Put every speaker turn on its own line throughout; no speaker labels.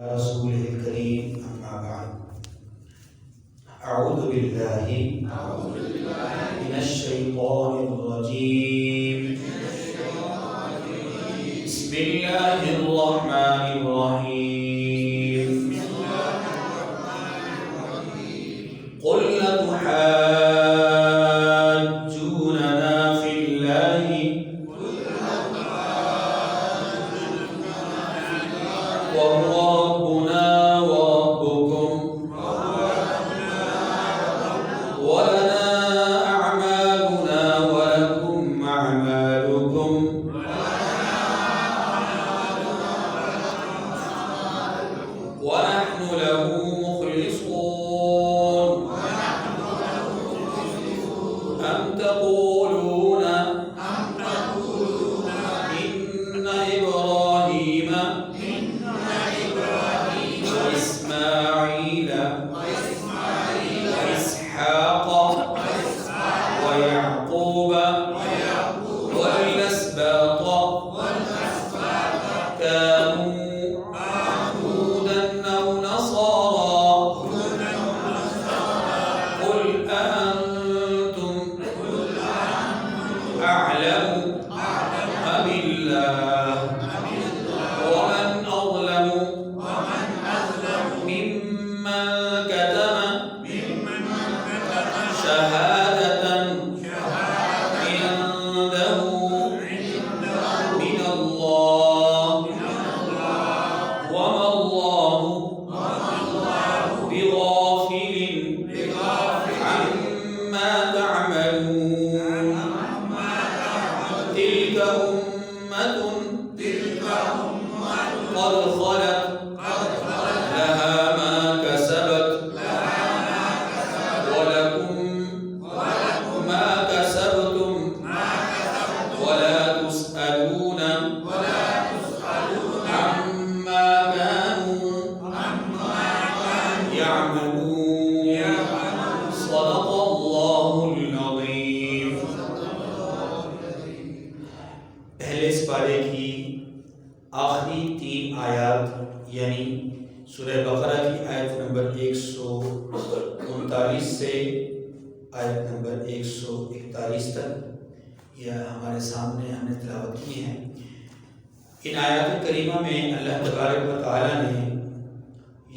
رسوله الكريم أما بعد أعوذ بالله من الشيطان الرجيم بسم الله الرحمن الرحيم قل أتحاجوننا في الله وهو ربنا وربكم ولنا أعمالنا ولكم أعمالكم ونحن له مخلصون أم تقولون إن إبراهيم وإسماعيل وإسحاق ويعقوب والأسباط كانوا هودا أو نصارى قل أأنتم أعلم أم الله ومن أظلم ممن كتم شهادة عنده من الله وما الله بغافل عما تعملون تلك أمة قد خلت لها ما كسبت ولكم ما كسبتم ولا تسألون عما كانوا يعملون صدق الله العظيم. پہلے اس پارے کی آخری 3 آیات یعنی سورہ بقرہ کی آیت نمبر 139 سے آیت نمبر 141 تک یہ ہمارے سامنے ہم نے تلاوت کی ہیں. ان آیات کریمہ میں اللہ تبارک و تعالیٰ نے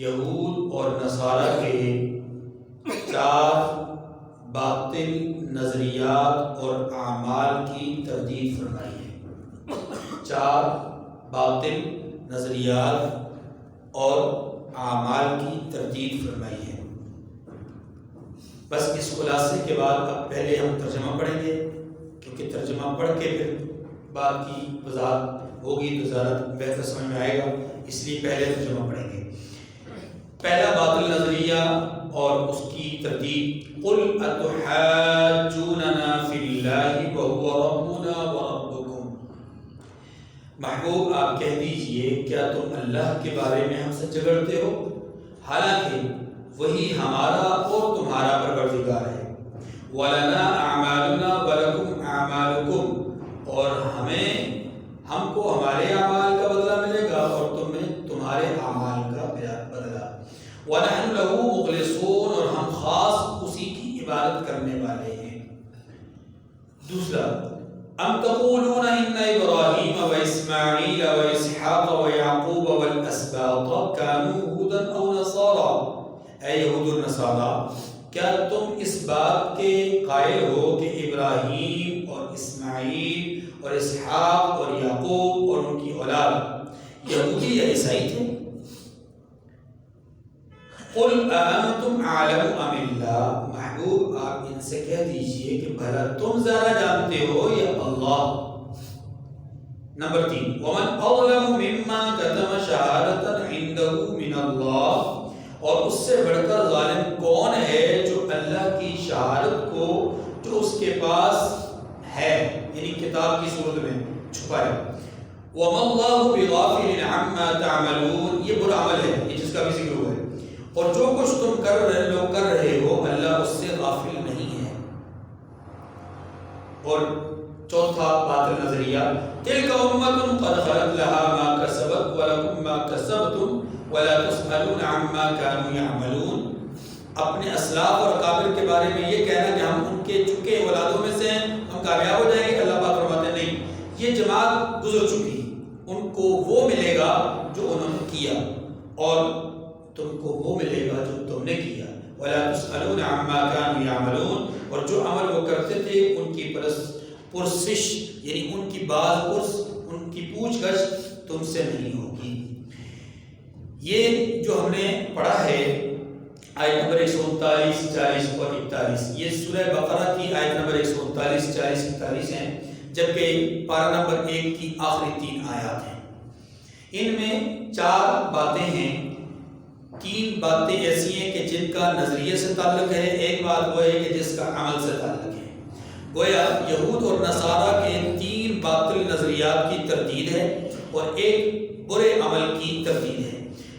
یہود اور نصارہ کے 4 باطل نظریات اور اعمال کی تردید فرمائی ہے. 4 باطل نظریات اور اعمال کی تردید فرمائی ہے. بس اس خلاصے کے بعد اب پہلے ہم ترجمہ پڑھیں گے کیونکہ ترجمہ پڑھ کے پھر بات کی وضاحت ہوگی تو زیادہ بہتر سمجھ میں آئے گا، اس لیے پہلے ترجمہ پڑھیں گے. پہلا باطل نظریہ اور اس کی تردید قل اتحاجوننا فی اللہ وهو ربنا وربکم. محبوب آپ کہہ دیجئے کیا تم اللہ کے بارے میں ہم سے جھگڑتے ہو حالانکہ وہی ہمارا اور تمہارا پروردگار ہے. وَلَنَا أَعْمَالُنَا وَلَكُمْ أَعْمَالُكُمْ اور ہم کو ہمارے اعمال کا بدلہ ملے گا اور تمہیں تمہارے اعمال کا بدلہ. وَنَحْنُ لَهُ مُخْلِصُونَ اور ہم خاص اسی کی عبادت کرنے والے ہیں. دوسرا ام تقولون ان ابراہیم و اسماعیل و اسحاق و یعقوب والاسباط كانوا هودا او نصارى. اے یہود و نصارہ کیا تم اس بات کے قائل ہو کہ ابراہیم اور اسماعیل اور اسحاق اور یعقوب اور ان کی اولاد یہودی یا عیسائی تھے؟ قل أأنتم أعلم أم اللہ. محبوب آپ ان سے کہہ دیجئے کہ بھلا تم زیادہ جانتے ہو یا اللہ. نمبر 3 ومن أظلم ممن كتم شهادة عنده من اللہ اور اس سے بڑھ کر ظالم کون ہے جو اللہ کی شہادت کو جو اس کے پاس ہے یعنی کتاب کی صورت میں چھپائے. وما اللہ بغافل عما تعملون یہ برا عمل ہے یہ جس کا بھی ذکر ہوا ہے اور جو کچھ تم کر رہے ہو اللہ اس سے غافل نہیں ہے. اور چوتھا باطل نظریہ تلک امت قد خلت لها ما کسبت ولکم ما کسبتم ولا تسألون عما كانوا يعملون. اپنے اسلاف اور اکابر کے بارے میں یہ کہنا کہ ہم ان کے چکے اولادوں میں سے ہیں، ہم کامیاب ہو جائیں گے، اللہ پاک فرماتے ہیں نہیں، یہ جماعت گزر چکی، ان کو وہ ملے گا جو انہوں نے کیا اور تم کو وہ ملے گا جو تم نے کیا. ولا تسألون عما كانوا يعملون. اور جو عمل وہ کرتے تھے ان کی پرسش یعنی ان کی باز پرس، ان کی پوچھ گچھ تم سے نہیں ہوگی. یہ جو ہم نے پڑھا ہے آیت نمبر 139، 40 اور 41، یہ سورہ بقرہ کی آیت نمبر 139، 40، 41 ہیں، جبکہ پارہ نمبر 1 کی آخری 3 آیات ہیں. ان میں 4 باتیں ہیں. 3 باتیں ایسی ہیں کہ جن کا نظریے سے تعلق ہے، ایک بات وہ ہے کہ جس کا عمل سے تعلق ہے. گویا یہود اور نصارہ کے 3 باطل نظریات کی تردید ہے اور ایک برے عمل کی تردید ہے.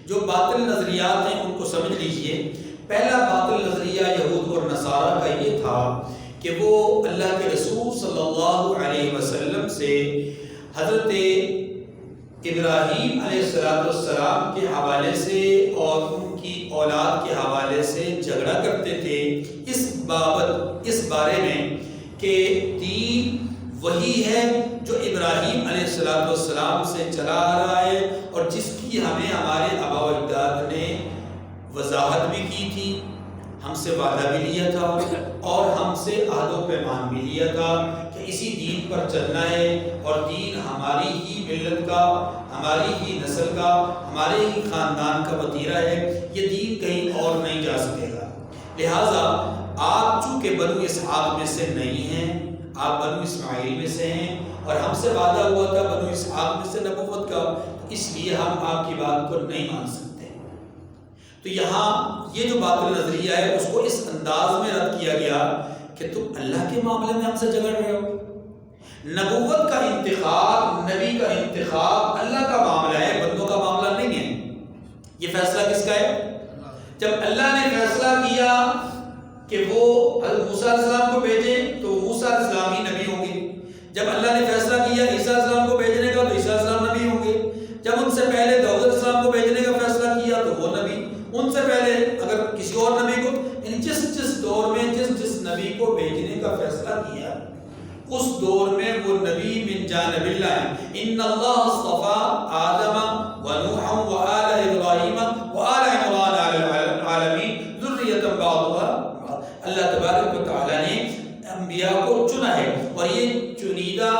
جو باطل نظریات ہیں ان کو سمجھ لیجئے. پہلا باطل نظریہ یہود اور نصارہ کا یہ تھا کہ وہ اللہ کے رسول صلی اللہ علیہ وسلم سے حضرت ابراہیم علیہ السلام کے حوالے سے اور ان کی اولاد کے حوالے سے جھگڑا کرتے تھے اس بارے میں کہ دین وہی ہے جو ابراہیم علیہ السلام سے چلا آ رہا ہے اور جس کی ہمیں ہمارے آباء و اجداد نے وضاحت بھی کی تھی، ہم سے وعدہ بھی لیا تھا اور ہم سے عہد و پیمان بھی لیا تھا کہ اسی دین پر چلنا ہے اور دین ہماری ہی ملت کا، ہماری ہی نسل کا، ہمارے ہی خاندان کا وتیرہ ہے، یہ دین کہیں اور نہیں جا سکے گا. لہٰذا آپ چونکہ بنو اسحاق میں سے نہیں ہیں، آپ بنو اسماعیل میں سے ہیں اور ہم سے وعدہ ہوا تھا بنو اسحاق میں سے نبوت کا، اس لیے ہم آپ کی بات کو نہیں مان سکتے. تو یہاں یہ جو باطل نظریہ ہے اس کو اس انداز میں رد کیا گیا کہ تم اللہ کے معاملے میں ہم سے جھگڑ رہے ہو. نبوت کا انتخاب، نبی کا انتخاب اللہ کا معاملہ ہے، بندوں کا معاملہ نہیں ہے. یہ فیصلہ کس کا ہے؟ جب اللہ نے فیصلہ کیا کہ وہ حضرت موسیٰ علیہ السلام کو بھیجیں تو موسیٰ علیہ السلام ہی نبی ہوں گے. جب اللہ نے فیصلہ کیا عیسیٰ علیہ السلام کو بھیجنے کا تو عیسیٰ علیہ السلام نبی ہوں گے. جب ان سے پہلے داؤد علیہ السلام کو بھیجنے کا فیصلہ کیا تو وہ نبی. ان سے پہلے اگر کسی اور نبی کو، جس دور میں جس نبی کو بھیجنے کا فیصلہ کیا اس دور میں وہ نبی من جانب اللہ ہے. ان اللہ اصطفى آدم ونوحا وآل ابراہیم وآل عمران علی العالمین ذریۃ بعضها. اللہ تبارک و تعالی نے انبیاء کو چنا ہے اور یہ چنیدہ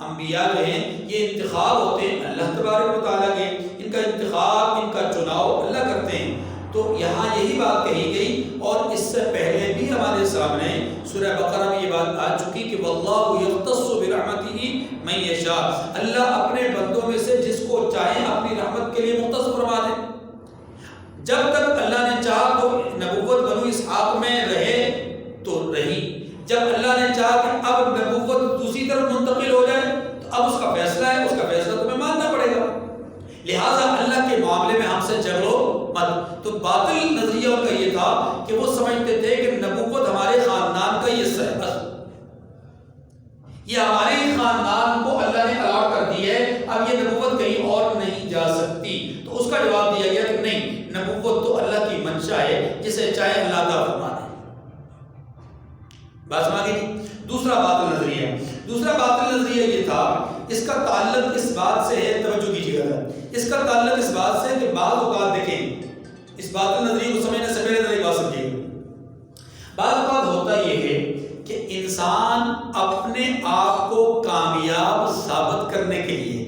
انبیاء جو ہیں یہ انتخاب ہوتے ہیں اللہ تبارک و تعالی کے. ان کا انتخاب، ان کا چناؤ اللہ کرتے ہیں. تو یہاں یہی بات کہی گئی اور اس سے پہلے بھی ہمارے سامنے سورہ بقرہ میں یہ بات آ چکی کہ واللہ یختص برحمتہ من یشاء. اللہ اپنے بندوں میں سے جس کو چاہے اپنی رحمت کے لیے مختص فرما دے. جب تک اللہ نے چاہا تو نبوت بنو اسحاق میں رہے تو رہی. جب اللہ نے چاہا کہ اب نبوت دوسری طرف منتقل ہو جائے تو اب اس کا فیصلہ ہے، اس کا فیصلہ تمہیں ماننا پڑے گا. لہٰذا اللہ کے معاملے میں ہم سے جھگڑو مت. تو باطل نظریہ ان کا یہ تھا کہ وہ سمجھتے تھے کہ نبوت ہمارے خاندان کا یہ حصہ ہے، یہ ہمارے خاندان کو اللہ نے الاٹ کر دی ہے، اب یہ نبوت کہیں اور نہیں جا سکتی. تو اس کا جواب دیا گیا کہ نہیں، نبوت تو اللہ کی منشا ہے، جسے چاہے اللہ عطا فرما دے. بات سمجھ گئی. دوسرا باطل نظریہ یہ تھا، اس کا تعلق اس بات سے ہے، توجہ کیجیے گا، اس کا تعلق اس بات سے کہ بعض اوقات دیکھیں اس باطل نظریے کو سمجھنے سے پہلے ذرا بات سمجھیے. بعض اوقات ہوتا یہ ہے کہ انسان اپنے آپ کو کامیاب ثابت کرنے کے لیے،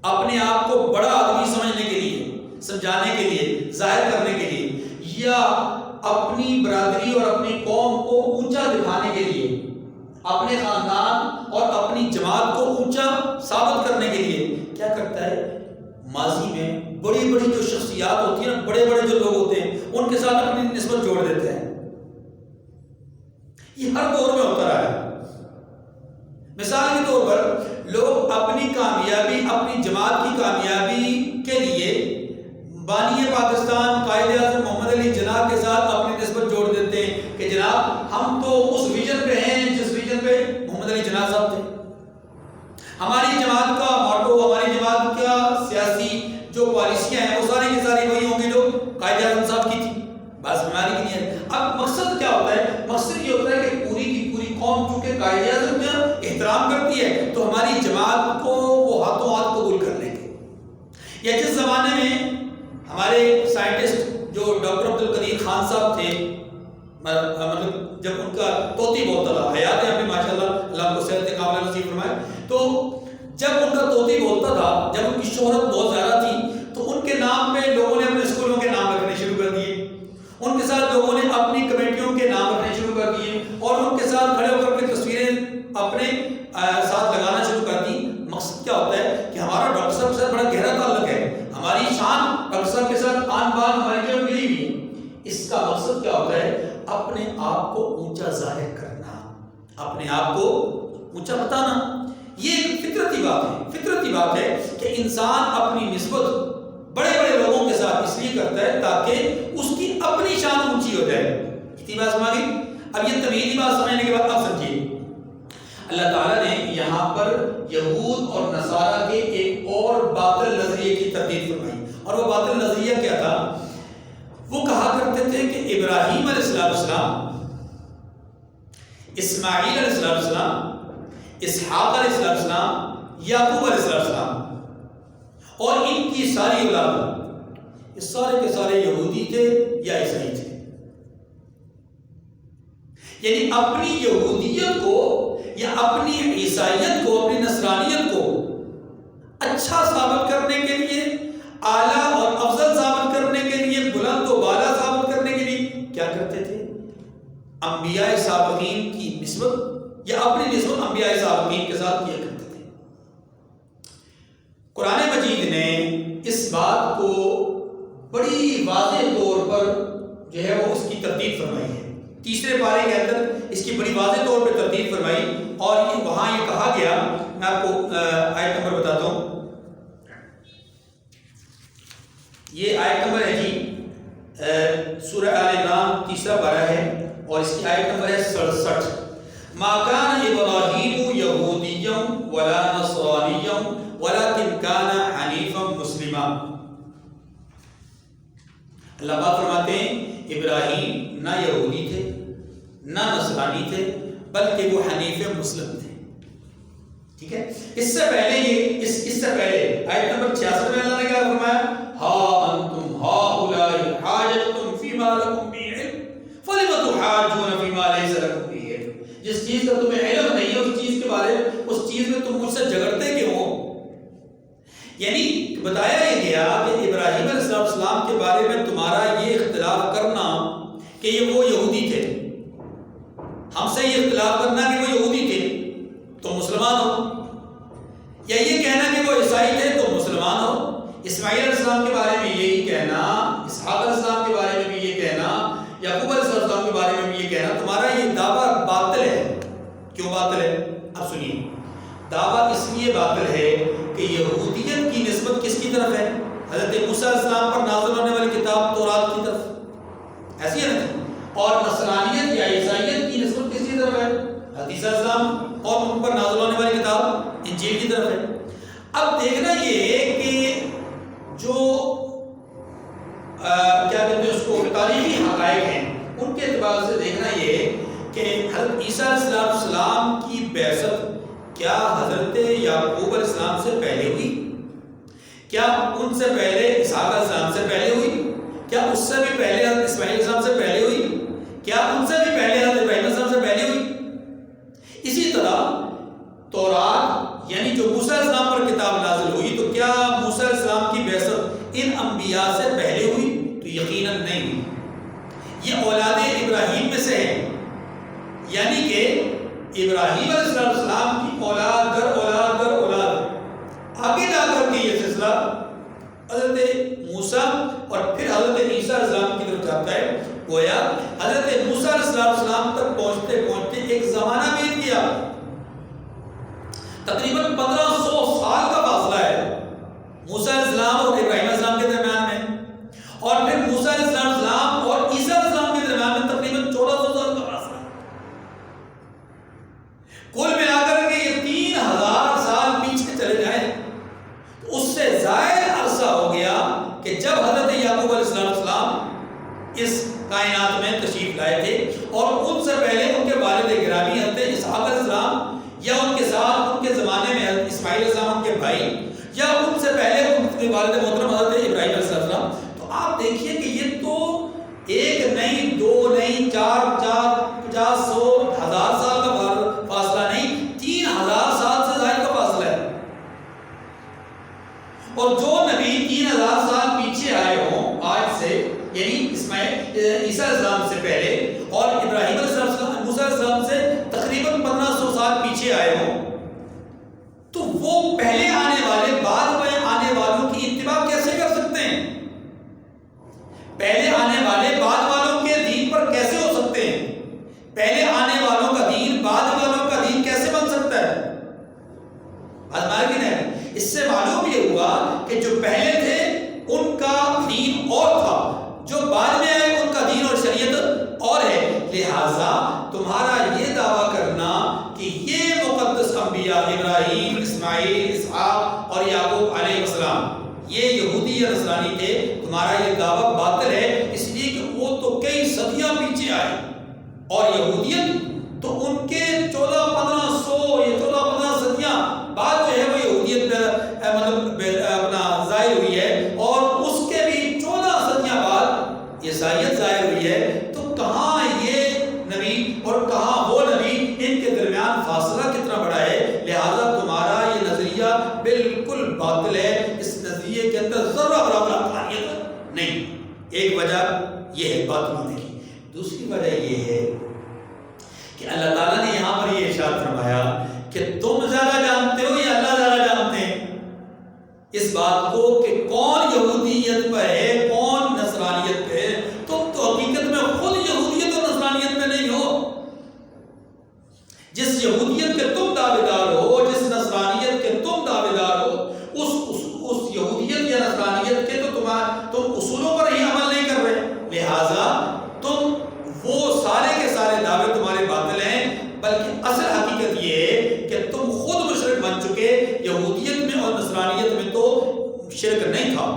اپنے آپ کو بڑا آدمی سمجھنے کے لیے، سمجھانے کے لیے، ظاہر کرنے کے لیے، یا اپنی برادری اور اپنی قوم کو اونچا دکھانے کے لیے، اپنے خاندان اور اپنی جماعت کو اونچا ثابت کرنے کے لیے کیا کرتا ہے؟ ماضی میں بڑی بڑی جو شخصیات ہوتی ہیں، بڑے بڑے جو لوگ ہوتے ہیں، ان کے ساتھ اپنی نسبت جوڑ دیتے ہیں. یہ ہر دور میں ہوتا رہا ہے. مثال کے طور پر لوگ اپنی کامیابی، اپنی جماعت کی کامیابی کے لیے بانی پاکستان قائد اعظم محمد علی جناح کے ساتھ اپنی نسبت جوڑ دیتے ہیں کہ جناب ہم تو اس ویژن پہ ہیں جس ویژن پہ محمد علی جناح صاحب تھے. ہماری جماعت کا موٹو، ہماری جماعت کا سیاسی جو پالیسیاں ہیں وہ ساری کی ساری قائد اعظم صاحب کی تھی، بس ہماری کی نہیں ہے۔ اب مقصد کیا ہوتا ہے؟ مقصد یہ ہوتا ہے کہ پوری کی پوری قوم چونکہ قائد اعظم کا احترام کرتی ہے تو ہماری جماعت کو وہ ہاتھوں ہاتھ قبول کر لیں گے۔ یا جس زمانے میں ہمارے سائنٹسٹ جو ڈاکٹر عبدالقدیر خان صاحب تھے، مطلب جب ان کا طوطی بولتا تھا، حیات ہے ابھی ماشاءاللہ، اللہ کو صحت کاملہ نصیب فرمائے، تو جب ان کا طوطی بولتا تھا، جب ان کی شہرت بہت زیادہ تھی تو ان کے نام پہ لوگوں نے اپنے اسکولوں کے نام رکھنے شروع کر دیے، ان کے ساتھ لوگوں نے اپنی کمیٹیوں کے نام رکھنے شروع کر دیے اور ان کے ساتھ کھڑے ہو کر اپنی تصویریں اپنے ساتھ لگانا شروع کر دی۔ مقصد کیا ہوتا ہے کہ ہمارا ڈاکٹر صاحب کے ساتھ بڑا گہرا تعلق ہے، ہماری شان ڈاکٹر صاحب کے ساتھ آن بان ہماری جو ملی ہوئی ہے۔ اس کا مقصد کیا ہوتا ہے؟ اپنے آپ کو اونچا ظاہر کرنا، اپنے آپ کو اونچا بتانا۔ یہ ایک فطرتی بات ہے، فطرتی بات ہے کہ انسان اپنی نسبت بڑے بڑے لوگوں کے ساتھ اس لیے کرتا ہے تاکہ اس کی اپنی شان اونچی ہو جائے۔ اتنی بات سمجھ گئی؟ اب یہ تمیزی بات سمجھنے کے بعد اب سمجھیے، اللہ تعالیٰ نے یہاں پر یہود اور نصارہ کے ایک اور باطل نظریے کی تردید فرمائی، اور وہ باطل نظریہ کیا تھا؟ وہ کہا کرتے تھے کہ ابراہیم علیہ السلام، اسماعیل علیہ السلام، اسحاق علیہ السلام، یعقوب علیہ السلام اور ان کی ساری اولاد یہ سارے کے سارے یہودی تھے یا عیسائی تھے۔ یعنی اپنی یہودیت کو یا اپنی عیسائیت کو، اپنی نصرانیت کو اچھا ثابت کرنے کے لیے، اعلیٰ اور افضل ثابت کرنے کے لیے، بلند و بالا ثابت کرنے کے لیے کیا کرتے تھے؟ انبیاء سابقین کی نسبت یا اپنی نسبت انبیاء سابقین کے ساتھ کیا کرتے تھے۔ قرآن مجید نے اس بات کو بڑی واضح طور پر جو ہے وہ اس کی تردید فرمائی ہے۔ تیسرے پارے کے اندر اس کی بڑی واضح طور پہ تردید فرمائی، اور وہاں یہ کہا گیا، میں آپ کو آیت نمبر بتاتا ہوں۔ یہ آیت نمبر ہے جی سورہ آل عمران تیسرا پارہ ہے، اور اس کی آیت نمبر ہے 67۔ ما کان ابراہیم یہودیا ولا نصرانیا ولکن کان حنیفا مسلما۔ اللہ پاک فرماتے ہیں ابراہیم نہ یہودی تھے نہ نصرانی تھے بلکہ وہ حنیف مسلم تھے۔ ٹھیک ہے، اس سے پہلے یہ اس سے پہلے آیت نمبر 66 میں اللہ نے کیا فرمایا؟ ہا انتم ہؤلاء حاججتم فیما لکم به علم فلم تحاجون فیما لیس لکم به علم۔ جس چیز کا تمہیں علم نہیں ہے اس چیز کے بارے میں، اس چیز میں تم مجھ سے جھگڑتے کیوں ہو؟ یعنی بتایا یہ گیا کہ ابراہیم علیہ السلام کے بارے میں تمہارا یہ اختلاف کرنا کہ یہ وہ یہودی تھے، ہم سے یہ اختلاف کرنا کہ وہ یہودی تھے تو مسلمان ہو، یا یہ کہنا کہ وہ عیسائی تھے تو مسلمان ہو۔ اسماعیل علیہ السلام کے بارے میں یہی کہنا، اسحاق علیہ السلام کے بارے میں بھی یہ کہنا، یعقوب علیہ السلام کے بارے میں بھی یہ کہنا، تمہارا یہ دعویٰ باطل ہے۔ کیوں باطل ہے؟ اب سنیے، دعویٰ اس لیے باطل ہے کہ یہودیت کی نسبت کس کی طرف ہے؟ حضرت موسیٰ علیہ السلام پر نازل ہونے والی کتاب تورات کی طرف، ایسی ہے نا؟ اور نصرانیت یا عیسائیت کی نسبت کس کی طرف ہے؟ حضرت عیسیٰ علیہ السلام اور ان پر نازل ہونے والی کتاب انجیل کی طرف ہے۔ اب دیکھنا یہ کہ جو کیا کہتے ہیں اس کو تاریخی حقائق ہیں ان کے اعتبار سے دیکھنا یہ کہ حضرت عیسیٰ علیہ السلام کی بعثت کیا حضرت یعقوب علیہ السلام سے پہلے ہوئی؟ کیا ان سے پہلے اسحاق علیہ السلام سے پہلے ہوئی؟ کیا اس سے بھی پہلے حضرت اسماعیل علیہ السلام سے پہلے ہوئی؟ کیا ان سے بھی پہلے حضرت ابراہیم علیہ السلام سے پہلے ہوئی؟ اسی طرح تورات یعنی جو موسیٰ علیہ السلام پر کتاب نازل ہوئی تو کیا موسیٰ علیہ السلام کی بعثت ان انبیاء سے پہلے ہوئی؟ تو یقیناً نہیں ہوئی۔ یہ اولاد ابراہیم میں سے ہے، یعنی کہ ابراہیم علیہ السلام کی اولاد در اولاد در اولاد آگے جا کر کے یہ سلسلہ حضرت موسیٰ اور پھر حضرت عیسیٰ علیہ السلام کی طرف جاتا ہے۔ گویا حضرت موسیٰ علیہ السلام تک پہنچتے پہنچتے ایک زمانہ بیت گیا، تقریباً 1500 سال کا فاصلہ ہے موسیٰ علیہ السلام اور ابراہیم علیہ السلام کے درمیان میں، اور پھر موسیٰ علیہ السلام اور عیسیٰ علیہ السلام کے درمیان میں تقریباً 1400 سال کا فاصلہ۔ کل ملا کر کے یہ 3000 سال پیچھے چلے جائیں تو اس سے زائد عرصہ ہو گیا کہ جب حضرت یعقوب علیہ السلام اور ان سے پہلے ان کے والد گرامی حضرت اسحاق علیہ السلام، یا ان کے ساتھ ان کے زمانے میں حضرت اسماعیل علیہ السلام کے بھائی، یا ان سے پہلے ان کے والد محترم حضرت ابراہیم علیہ السلام. تو آپ دیکھیے کہ یہ تو ایک نہیں، دو نہیں، 4 50 100 1000 سال کا فاصلہ نہیں، 3000 سال سے زائد کا فاصلہ ہے. اور جو نبی 3000 سال پیچھے آئے ہوں آج سے، یعنی اسماعیل عیسیٰ علیہ السلام سے پہلے، اور ابراہیم علیہ السلام، موسیٰ علیہ السلام سے تقریباً 1500 سال پیچھے آئے ہوں، تو وہ پہلے آنے والے بعد میں آنے والوں کی اتباع کیسے کر سکتے ہیں؟ پہلے آنے والے بعد والوں کے دین پر کیسے ہو سکتے ہیں؟ پہلے آنے والوں کا دین بعد والوں کا دین کیسے بن سکتا ہے؟ اس سے معلوم یہ ہوا کہ جو پہلے تھے ان کا دین اور تھا، جو بعد میں آئے ان کا دین اور شریعت اور ہے. لہٰذا تمہارا یہ دعویٰ کرنا کہ یہ مقدس انبیاء ابراہیم، اسماعیل، اسحاق اور یعقوب علیہ السلام یہ یہودی یا نصرانی تھے، تمہارا یہ دعویٰ باطل ہے، اس لیے کہ وہ تو کئی صدیاں پیچھے آئے، اور یہودیت تو ان کے 1400-15 صدیاں بعد جو ہے وہ یہودیت مطلب اپنا ظاہر ہوئی ہے، اور اس کے بھی 14 صدیاں بعد عیسائیت ظاہر ہوئی ہے. تو کہاں یہ نبی اور کہاں وہ نبی، ان کے درمیان فاصلہ کتنا بڑا ہے. لہذا تمہارا یہ نظریہ بالکل باطل ہے، اس نظریے کے اندر ذرہ برابر حقانیت نہیں. ایک وجہ یہ ہے بات ہونے کی. دوسری وجہ یہ ہے کہ اللہ تعالیٰ نے یہاں پر یہ ارشاد فرمایا کہ تم زیادہ جانتے ہو یا اللہ زیادہ جانتے ہیں اس بات کو کہ کون یہودیت پر ہے، کون نصرانیت پہ ہے. تم تو حقیقت میں خود یہودیت اور نصرانیت میں نہیں ہو. جس یہودیت کے تم دعوے دار ہو، جس نصرانیت کے تم دعوے دار ہو، اس یہودیت یا نصرانیت کے تو تم اصولوں پر ہی عمل نہیں کر رہے. لہٰذا تم وہ سارے کے سارے دعوے تمہارے باطل ہیں، بلکہ اصل حقیقت یہ ہے کہ تم خود مشرک بن چکے. یہودیت میں اور نصرانیت میں تو شرک نہیں تھا،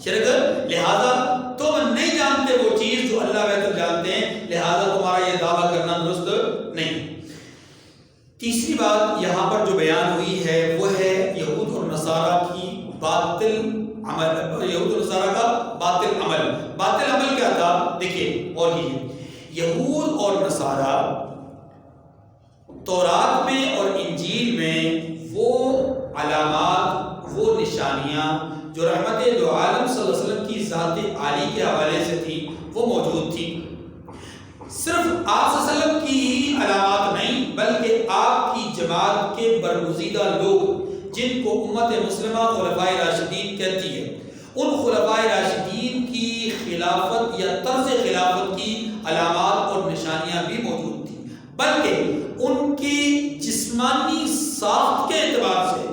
شرک، لہذا تم نہیں جانتے وہ چیز جو اللہ بہتر جانتے ہیں، لہذا تمہارا یہ دعویٰ کرنا درست نہیں. تیسری بات یہاں پر جو بیان ہوئی ہے وہ ہے یہود اور نصارہ کی باطل عمل. یہود اور نصارہ کا باطل عمل. باطل عمل کیا تھا؟ دیکھیے اور یہود اور نصارہ تورات میں اور انجیل میں وہ علامات، وہ نشانیاں جو رحمت دو عالم صلی اللہ علیہ وسلم کی ذات عالی کے حوالے سے تھی وہ موجود تھی. صرف آپ صلی اللہ علیہ وسلم کی ہی علامات نہیں، بلکہ آپ کی جماعت کے برگزیدہ لوگ جن کو امت مسلمہ خلفائے راشدین کہتی ہے، ان خلفائے راشدین کی خلافت یا طرز خلافت کی علامات اور نشانیاں بھی موجود تھیں، بلکہ ان کی جسمانی ساخت کے اعتبار سے،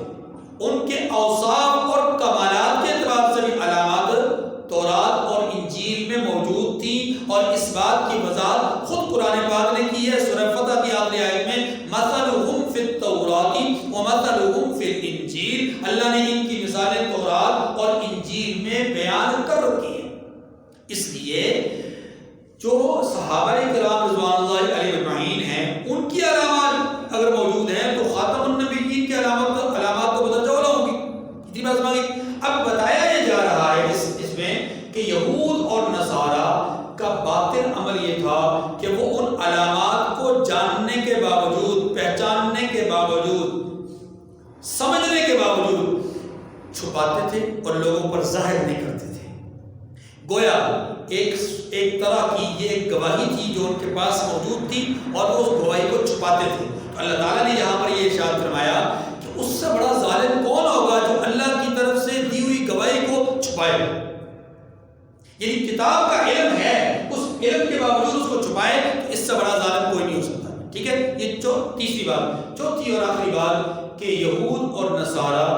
ان کے اوصاف اور کمالات کے اعتبار سے بھی علامات تورات اور انجیل میں موجود تھی. اور اس بات کی وضاحت خود قرآن پاک نے کی ہے. سورہ فتح کی آخری آیت میں مثلہم فی التوراۃ ومثلہم فی الانجیل، اللہ نے ان کی مثالیں تورات اور انجیل میں بیان کر رکھی ہیں. اس لیے جو صحابہ کرام رضوان اللہ علیہ اجمعین ہیں ان کی علامات اگر موجود ہیں تو خاتم النبیین کی علامات تو بدل جولا ہوگی. اتنی بات سمجھ گئی. اب بتایا یہ جا رہا ہے اس میں کہ یہود اور نصارہ کا باطل عمل یہ تھا کہ وہ ان علامات کو جاننے کے باوجود، پہچاننے کے باوجود، سمجھنے کے باوجود چھپاتے تھے اور لوگوں پر ظاہر نہیں کرتے تھے. گویا ایک طرح کی یہ ایک گواہی تھی جو ان کے پاس موجود تھی اور وہ اس گواہی کو چھپاتے تھے. تو اللہ تعالیٰ نے یہاں پر یہ ارشاد فرمایا کہ اس سے بڑا ظالم کون ہوگا جو اللہ کی طرف سے دی ہوئی گواہی کو چھپائے. یعنی کتاب کا علم ہے، اس علم کے باوجود اس کو چھپائے، تو اس سے بڑا ظالم کوئی نہیں ہو سکتا. ٹھیک ہے، یہ تیسری بات. چوتھی اور آخری بات کہ یہود اور نصارہ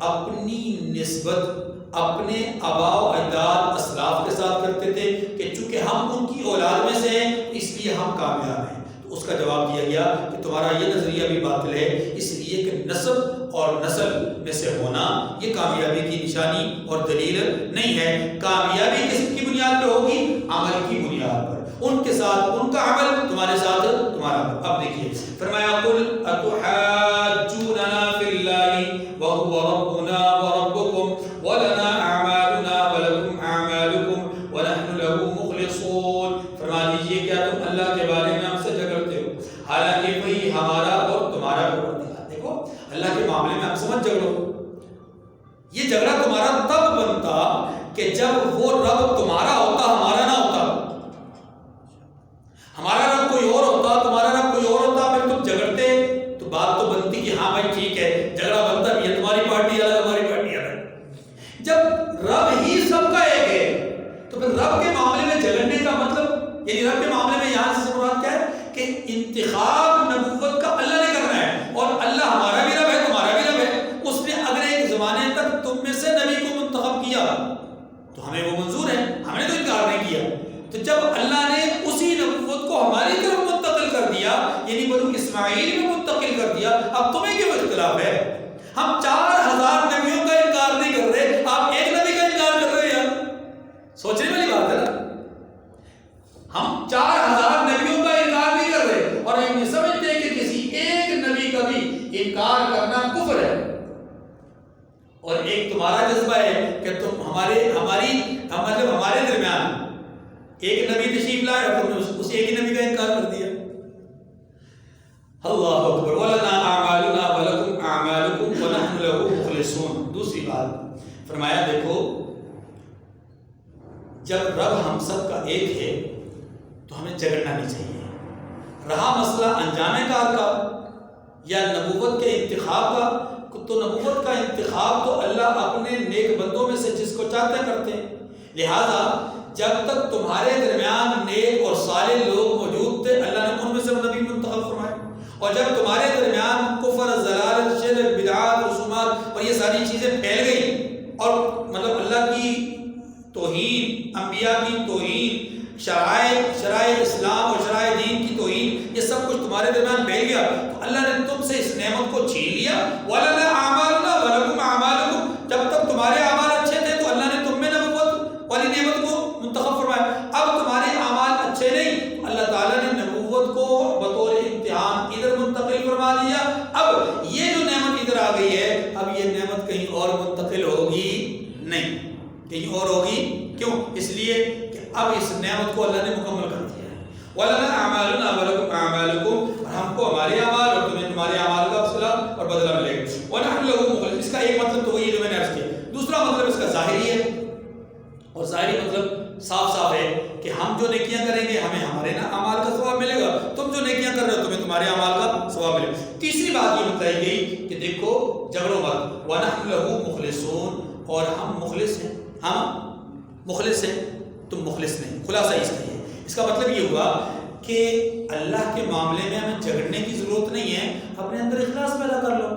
اپنی نسبت اپنے آباء و اجداد اسلاف کے ساتھ کرتے تھے کہ چونکہ ہم ان کی اولاد میں سے ہیں اس لیے ہم کامیاب ہیں. تو اس کا جواب دیا گیا کہ تمہارا یہ نظریہ بھی باطل ہے، اس لیے کہ نسب اور نسل میں سے ہونا یہ کامیابی کی نشانی اور دلیل نہیں ہے. کامیابی کس کی بنیاد پہ ہوگی؟ عمل کی بنیاد پر. ان کے ساتھ ان کا عمل، تمہارے ساتھ تمہارا عمل۔ اب دیکھیے فرمایا قل اتحاجوننا فی اللہ وهو ربنا وربکم ولنا اعمالنا ولکم اعمالکم ونحن له مخلصون۔ فرما دیجئے کیا تم اللہ کے بارے میں ہم سے جھگڑتے ہو حالانکہ وہی ہمارا اور تمہارا پروردگار۔ دیکھو اللہ کے معاملے میں ہم سے مت جھگڑو، یہ جھگڑا تمہارا تب بنتا کہ جب وہ رب تمہارا ہوتا ہمارا نہ ہوتا۔ ہمارا رب کوئی اور ہوتا، تمہارا رب کوئی اور ہوتا، پھر تم جھگڑتے تو بات تو بنتی کہ ہاں بھائی ٹھیک ہے، جھگڑا بنتا بھی ہے، تمہاری پارٹی الگ ہماری پارٹی الگ۔ جب رب ہی سب کا ایک ہے تو پھر رب کے معاملے میں جھگڑنے کا مطلب، یعنی رب کے معاملے میں یہاں سے مراد کیا ہے کہ انتخاب نبوت کا اللہ نے کرنا ہے، اور اللہ ہمارا بھی رب ہے تمہارا بھی رب ہے۔ اس نے اگر ایک زمانے تک تم میں سے نبی کو منتخب کیا تو ہمیں وہ منظور ہے، ہم نے تو انکار نہیں کیا۔ تو جب اللہ نے اسی نبوت کو ہماری طرف منتقل کر دیا، یعنی بنو اسماعیل میں منتقل کر دیا، اب تمہیں کیوں اختلاف ہے؟ ہم 4000 نبیوں کا انکار نہیں کر رہے، آپ ایک نبی کا انکار کر رہے ہیں یار، سوچنے والی بات ہے نا۔ ہم 4000 نبیوں کا انکار نہیں کر رہے اور ہم یہ سمجھتے ہیں کہ کسی ایک نبی کا بھی انکار کرنا کفر ہے، اور ایک تمہارا جذبہ ہے کہ تم ہمارے درمیان ایک نبی تشریف لائے اور تم نے اس ایک ہی نبی کا انکار کر دیا۔ اللہ اکبر۔ وَلَنَا أَعْمَالُنَا وَلَكُمْ أَعْمَالُكُمْ وَنَحْنُ لَهُ مُخْلِصُونَ۔ دوسری بات فرمایا دیکھو جب رب ہم سب کا ایک ہے تو ہمیں جھگڑنا نہیں چاہیے۔ رہا مسئلہ انجام کار کا یا نبوت کے انتخاب کا، تو نبوت کا انتخاب تو اللہ اپنے نیک بندوں میں سے جس کو چاہتے ہیں کرتے ہیں، لہذا جب تک تمہارے درمیان نیک اور صالح لوگ موجود تھے اللہ نے ان میں سے نبی منتخب فرمائے، اور جب تمہارے درمیان کفر، ضلالت، شرک، بدعات، رسومات اور یہ ساری چیزیں پھیل گئی، اور مطلب اللہ کی توہین، انبیاء کی توہین، شرائع اسلام اور شرائع دین کی توہین، یہ سب کچھ تمہارے درمیان پھیل گیا، تو اللہ نے تم سے اس نعمت کو چھین لیا۔ وَلَنَا أَعْمَالُنَا وَلَكُمْ أَعْمَالُكُمْ۔ جب تک تمہارے اعمال اچھے تھے تو اللہ نے تم میں نبوت والی نعمت کو منتخب فرمایا، اب تمہارے اعمال اچھے نہیں، اللہ تعالیٰ نے نبوت کو بطور امتحان ادھر منتقل فرما دیا۔ اب یہ جو نعمت ادھر آ گئی ہے، اب یہ نعمت کہیں اور منتقل ہوگی نہیں، کہیں اور ہوگی، کیوں؟ اس لیے کہ اب اس نعمت کو اللہ نے مکمل کر دیا ہے۔ وَلَنَا أَعْمَالُنَا وَلَكُمْ أَعْمَالُكُمْ، اور ہم کو ہمارے اعمال اور تمہیں تمہارے اعمال کا صلہ اور بدلہ ملے گا۔ وَنَحْنُ لَهُ مُخْلِصُونَ۔ اس کا ایک مطلب تو وہی ہے جو میں نے عرض کیا، دوسرا مطلب اس کا ظاہری ہے، اور ظاہری مطلب صاف صاف ہے کہ ہم جو نیکیاں کریں گے ہمیں ہمارے اعمال کا ثواب ملے گا، تم جو نیکیاں کر رہے ہو تمہیں تمہارے اعمال کا ثواب ملے گا۔ تیسری بات یہ بتائی گئی کہ دیکھو جھگڑو مت، وَنَحْنُ لَهُ مُخْلِصُونَ، اور ہم مخلص ہیں، ہم مخلص ہیں، تم مخلص نہیں۔ خلاصہ اس کا یہ، اس کا مطلب یہ ہوا کہ اللہ کے معاملے میں ہمیں جھگڑنے کی ضرورت نہیں ہے، اپنے اندر اخلاص پیدا کر لو،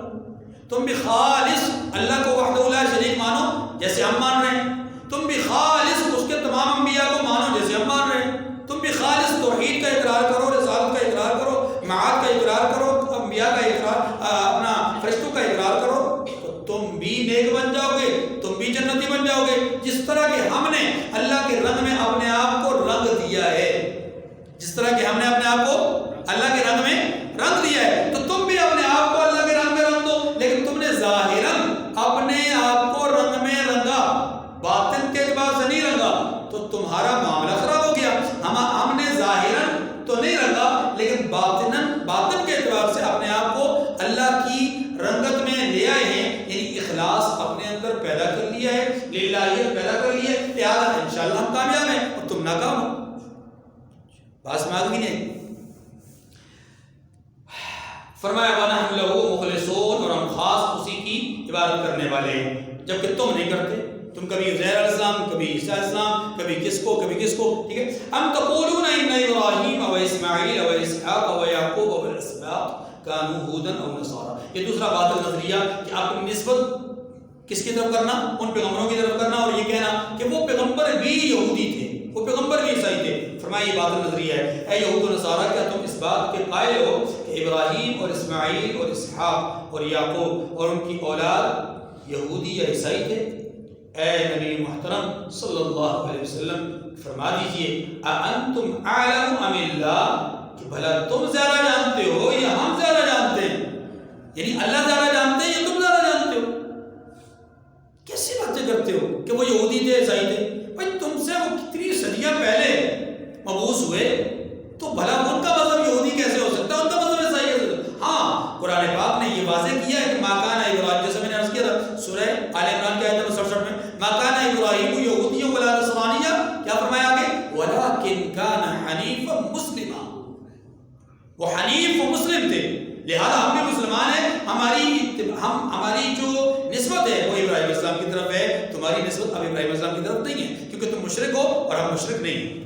تم بھی خالص اللہ کو وحدہ لا شریک مانو جیسے ہم مان رہے ہیں، تم بھی خالص اس کے تمام انبیاء کو مانو جیسے ہم مان رہے ہیں، تم بھی خالص توحید کا اقرار کرو، رسالت کا اقرار کرو، معاد کا اقرار کرو، انبیاء کا اقرار، اپنا فرشتوں کا اقرار کرو، تو تم بھی نیک بن جاؤ گے، تم بھی جنتی بن جاؤ گے۔ جس طرح کہ ہم نے اللہ کے رنگ میں اپنے آپ کو رنگ دیا ہے، جس طرح کہ ہم نے اپنے آپ کو اللہ کے رنگ میں رنگ دیا ہے، تو تم بھی اپنے آپ کو اللہ کے رنگ میں رنگ دو۔ لیکن تم نے ظاہراً اپنے آپ کو رنگ میں رنگا، باطن کے اعتبار سے نہیں رنگا، تو تمہارا معاملہ خراب ہو گیا۔ ہم نے ظاہراً تو نہیں رنگا لیکن باطن کے اعتبار سے اپنے آپ کو اللہ کی رنگت میں لے آئے ہیں، یعنی اخلاص اپنے اندر پیدا کر لیا ہے، للہیت پیدا کر لی ہے، لہٰذا انشاءاللہ ہم کامیاب ہیں اور تم ناکام ہو۔ بات میں آگے نہیں فرمایا وَنَحْنُ لَهُ مُخْلِصُونَ، اور ہم خاص اسی کی عبادت کرنے والے ہیں، جبکہ تم نہیں کرتے، تم کبھی عزیر علیہ السلام، کبھی عیسیٰ علیہ السلام، کبھی کس کو کبھی کس کو، ٹھیک ہے۔ ام تقولون ان ابراہیم و اسماعیل و اسحاق و یعقوب و الاسباط کانوا ہودا او نصارا، یہ دوسرا باطل نظریہ کہ اپنی نسبت کس کی طرف کرنا، ان پیغمبروں کی طرف کرنا، اور یہ کہنا کہ وہ پیغمبر بھی یہودی تھے، وہ پیغمبر بھی عیسائی تھے۔ فرمایا یہ باطل نظریہ ہے۔ اے یہود و نصارہ، کیا تم اس بات کے قائل ہو کہ ابراہیم اور اسماعیل اور اسحاق اور یعقوب اور ان کی اولاد یہودی یا عیسائی تھے؟ اے نبی محترم صلی اللہ علیہ وسلم فرما دیجئے اَأَنْتُمْ أَعْلَمُ أَمِ اللَّهُ، کہ بھلا تم زیادہ جانتے ہو یا ہم زیادہ جانتے ہیں؟ یعنی اللہ زیادہ جانتے ہیں یا تم زیادہ جانتے ہو؟ کیسی باتیں کرتے ہو کہ وہ یہودی تھے عیسائی تھے؟ بھائی تم سے وہ کتنی صدیاں پہلے مبعوث ہوئے، تو بھلا ان کا مذہب یہودی کیسے ہو سکتا ہے، ان کا مذہب عیسائی کیسے ہو سکتا ہے؟ ہاں قرآن پاک نے یہ واضح کیا ہے کہ ما کان ابراہیم، جیسے میں نے عرض کیا تھا سورہ آل عمران کی آیت نمبر 67 میں، ما کان ابراہیم یہودیًا ولا نصرانیًا، کیا فرمایا آگے؟ ولکن کان حنیفا مسلما، وہ حنیف و مسلم تھے، لہذا ہم بھی مسلمان ہیں، ہماری جو نسبت ہے وہ ابراہیم السلام کی طرف ہے، تمہاری نسبت اب ابراہیم السلام کی طرف نہیں ہے، کیونکہ تم مشرک ہو اور ہم مشرک نہیں ہیں۔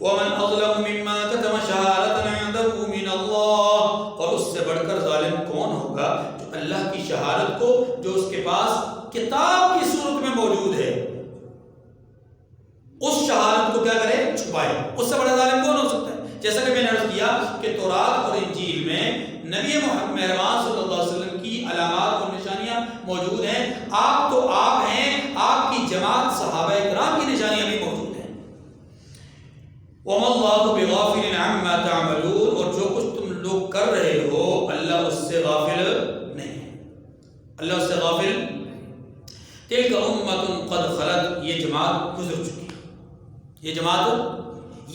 وَمَنْ أَظْلَمُ مِمَّا كَتَمَ شَهَادَةً عِندَهُ مِنَ اللَّهِ، اور اس سے بڑھ کر ظالم کون ہوگا جو اللہ کی شہادت کو جو اس کے پاس کتاب کی صورت میں موجود ہے اس شہادت کو کیا کرے، چھپائے، اس سے بڑا ظالم کون ہو سکتا ہے؟ جیسا کہ میں نے عرض کیا کہ تورات اور انجیل میں نبی محمد مہربان صلی اللہ علیہ وسلم کی علامات اور نشانیاں موجود ہیں، آپ تو آپ ہیں، آپ کی جماعت صحابہ کرام کی نشانیاں بھی موجود ہیں۔ وَمَا اللَّهُ بِغَافِلٍ عَمَّا تَعْمَلُونَ، اور جو کچھ تم لوگ کر رہے ہو اللہ اس سے غافل نہیں ہے، اللہ اس سے غافل۔ تِلْكَ أُمَّةٌ قَدْ خَلَتْ، یہ جماعت گزر چکی، یہ جماعت،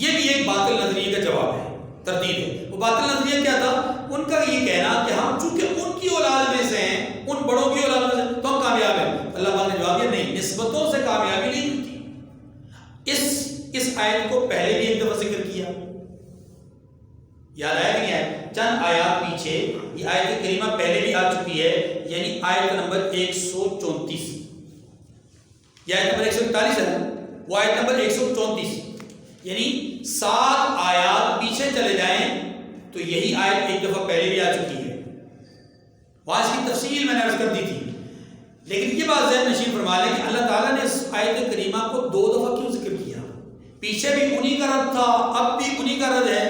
یہ بھی ایک باطل نظریے کا جواب ہے، تردید ہے۔ وہ باطل نظریہ کیا تھا؟ ان کا یہ کہنا کہ ہم چونکہ ان کی اولاد میں سے ہیں، ان بڑوں کی اولاد میں سے، تو ہم کامیاب ہیں۔ اللہ پاک نے جواب دیا نہیں، نسبتوں سے کامیابی نہیں ملتی۔ اس آیت کو پہلے بھی ایک دفعہ ذکر کیا، یاد آیا کہ نہیں آیا؟ چند آیات پیچھے یہ آیت کریمہ پہلے بھی آ چکی ہے، یعنی آیت نمبر 134، یہ آیت نمبر 141 ہے، وہ آیت نمبر 134، یعنی 7 آیات پیچھے چلے جائیں تو یہی آیت ایک دفعہ پہلے بھی آ چکی ہے، وہاں اس کی تفصیل میں نے عرض کر دی تھی۔ لیکن یہ بات ذہن نشین فرما لیں کہ اللہ تعالیٰ نے اس آیت کریمہ کو 2 دفعہ کیوں ذکر کیا؟ پیچھے بھی انہی کا رد تھا، اب بھی انہی کا رد ہے،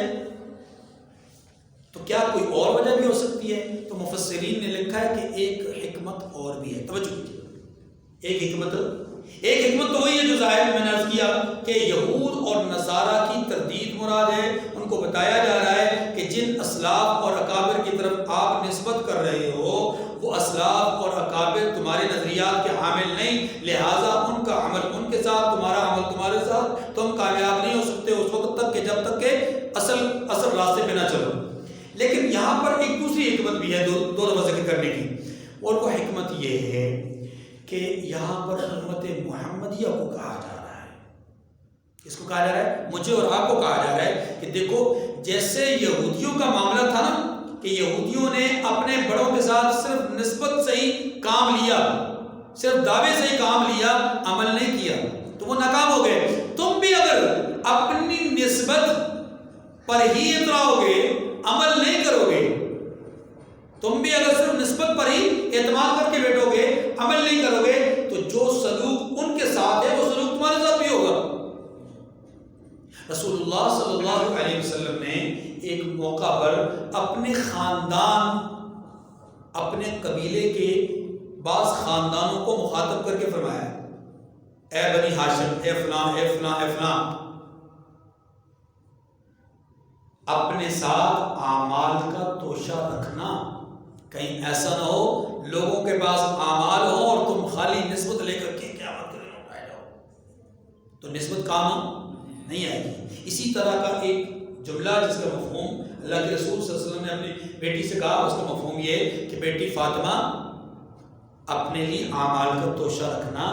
تو کیا کوئی اور وجہ بھی ہو سکتی ہے؟ تو مفسرین نے لکھا ہے کہ ایک حکمت اور بھی ہے، توجہ کیجیے، ایک حکمت تو وہی ہے جو ظاہر میں نے عرض کیا کہ یہود اور نصارہ کی تردید مراد ہے، ان کو بتایا جا رہا ہے کہ جن اسلاف اور اکابر کی طرف آپ نسبت کر رہے ہو وہ اسلاف اور اکابر تمہارے نظریات کے حامل نہیں، لہٰذا ان کا عمل ان کے ساتھ، تمہارا عمل تمہارے ساتھ، تم کامیاب نہیں ہو سکتے اس وقت تک کہ جب تک کہ اصل راستے پہ نہ چلو۔ لیکن یہاں پر ایک دوسری حکمت بھی ہے دو دفعہ ذکر کرنے کی، اور وہ حکمت یہ ہے کہ یہاں پر امت محمدیہ کو کہا جا رہا ہے، اس کو کہا جا رہا ہے، مجھے اور آپ کو کہا جا رہا ہے کہ دیکھو جیسے یہودیوں کا معاملہ تھا نا کہ یہودیوں نے اپنے بڑوں کے ساتھ صرف نسبت سے ہی کام لیا، صرف دعوے سے ہی کام لیا، عمل نہیں کیا تو وہ ناکام ہو گئے۔ تم بھی اگر اپنی نسبت پر ہی اتراؤ گے، عمل نہیں کرو گے، تم بھی اگر صرف نسبت پر ہی اعتماد کر کے بیٹھو گے، عمل نہیں کرو گے، تو جو سلوک ان کے ساتھ ہے وہ سلوک تمہارے ساتھ بھی ہوگا۔ رسول اللہ صلی اللہ علیہ وسلم نے ایک موقع پر اپنے خاندان، اپنے قبیلے کے بعض خاندانوں کو مخاطب کر کے فرمایا، اے بنی ہاشم، اے فلاں اے فلاں اے فلاں، اپنے ساتھ اعمال کا توشہ رکھنا، کہیں ایسا نہ ہو لوگوں کے پاس اعمال ہو اور تم خالی نسبت لے کر کے قیامت کے دن اٹھائے جاؤ، تو نسبت کام نہیں آئے گی۔ اسی طرح کا ایک جملہ جس کا مفہوم اللہ کے رسول صلی اللہ علیہ وسلم نے اپنی بیٹی سے کہا، اس کا مفہوم یہ کہ بیٹی فاطمہ اپنے لیے اعمال کا توشہ رکھنا،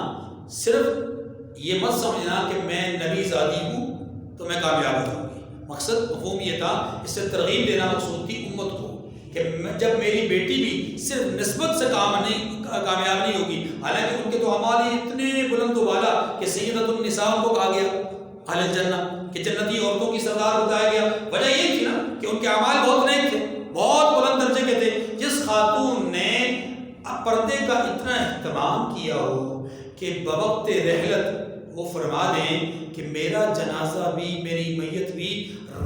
صرف یہ مت سمجھنا کہ میں نبی زادی ہوں تو میں کامیاب ہو جاؤں گی۔ مقصد مفہوم یہ تھا، اس سے ترغیب دینا مقصود تھی امت کو کہ جب میری بیٹی بھی صرف نسبت سے کامیاب نہیں ہوگی، حالانکہ ان کے تو اعمال ہی اتنے بلند و بالا کہ سیدۃ النساء کو کہا گیا اہل الجنہ کہ جنتی عورتوں کی سردار بتایا گیا، وجہ یہ تھی نا کہ ان کے اعمال بہت نیک تھے، بہت بلند درجے کے تھے۔ جس خاتون نے پردے کا اتنا اہتمام کیا ہو کہ بوقت رحلت وہ فرما دیں کہ میرا جنازہ بھی، میری میت بھی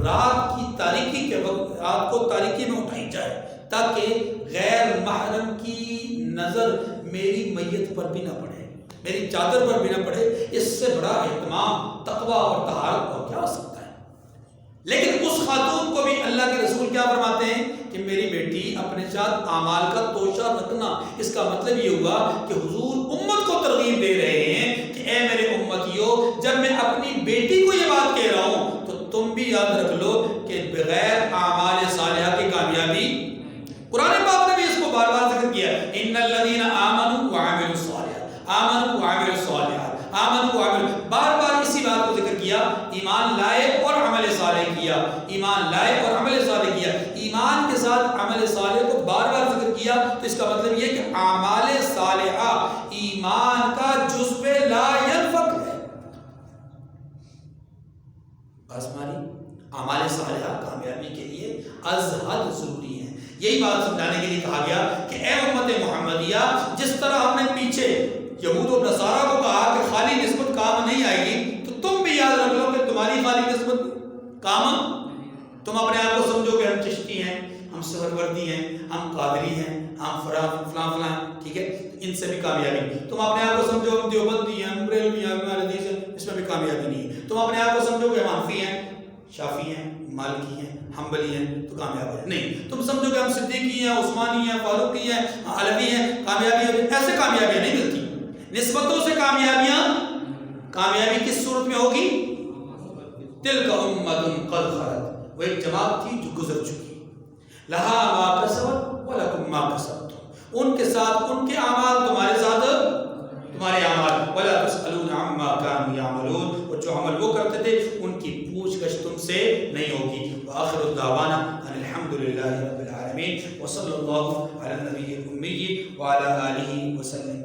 رات کی تاریکی کے وقت، رات کو تاریکی میں اٹھائی جائے تاکہ غیر محرم کی نظر میری میت پر بھی نہ پڑے، میری چادر پر بھی نہ پڑے، اس سے بڑا اہتمام تقوی اور طہارت اور کیا ہو سکتا ہے؟ لیکن اس خاتون کو بھی اللہ کے رسول کیا فرماتے ہیں کہ میری بیٹی اپنے ساتھ اعمال کا توشہ رکھنا۔ اس کا مطلب یہ ہوا کہ حضور امت کو ترغیب دے رہے ہیں کہ اے میرے امتیوں، جب میں اپنی بیٹی کو یہ بات کہہ رہا ہوں تو تم بھی یاد رکھ لو کہ بغیر اعمال صالحہ کی کامیابی، قرآن پاک نے بھی اس کو بار بار ذکر کیا، ان الذین آمنوا وعملوا الصالحات، آمنوا وعملوا الصالحات، آمنوا وعملوا، بار بار اسی بات کو ذکر کیا، ایمان لائے اور عمل صالح کیا، ایمان لائے اور عمل صالح کیا، ایمان کے ساتھ عمل صالح کو بار بار ذکر کیا۔ تو اس کا مطلب یہ کہ اعمال صالحہ ایمان کا جزو لا ينفک ہے۔ بس ہماری اعمال صالحہ کامیابی کے لیے از حد ضروری ہیں۔ یہی بات سمجھانے کے لیے کہا گیا کہ اے امت محمدیہ، جس طرح ہم نے پیچھے یہود و نصارہ کو کہا کہ خالی نسبت کام نہیں آئے گی، تو تم بھی یاد رکھ لو کہ تمہاری خالی نسبت کام، تم اپنے آپ کو سمجھو کہ ہم چشتی ہیں، ہم سہروردی ہیں، ہم قادری ہیں، ہم فلاں فلاں، ٹھیک ہے، ان سے بھی کامیابی نہیں۔ تم اپنے آپ کو سمجھو ہم دیوبندی ہیں، ہم بریلوی ہیں، ہم حدیث ہیں، اس میں بھی کامیابی نہیں ہے۔ تم اپنے آپ کو سمجھو کہ ہم حنفی ہیں، شافعی ہیں، مالکی ہیں، حنبلی ہیں، تو کامیاب ہے نہیں۔ تم سمجھو کہ ہم صدیقی ہیں، عثمانی ہیں، فاروقی ہیں، علوی ہیں، کامیابی ہے، ایسے کامیابیاں نہیں ملتی۔ نسبتوں سے کامیابی کس صورت میں ہوگی؟ تلک امۃ قد خلت، وہ ایک جماعت تھی جو گزر چکی، لہا ما کسبت ولکم ما کسبتم، ان کے ساتھ ان کے اعمال، تمہارے ساتھ تمہارے اعمال، ولا تسألون عما كانوا يعملون، اور جو عمل وہ کرتے تھے ان کی پوچھ گچھ تم سے نہیں ہوگی۔ وآخر الدعوانا ان الحمد للہ رب العالمین، وصلی اللہ علی النبی الأمی وعلی آلہ وسلم۔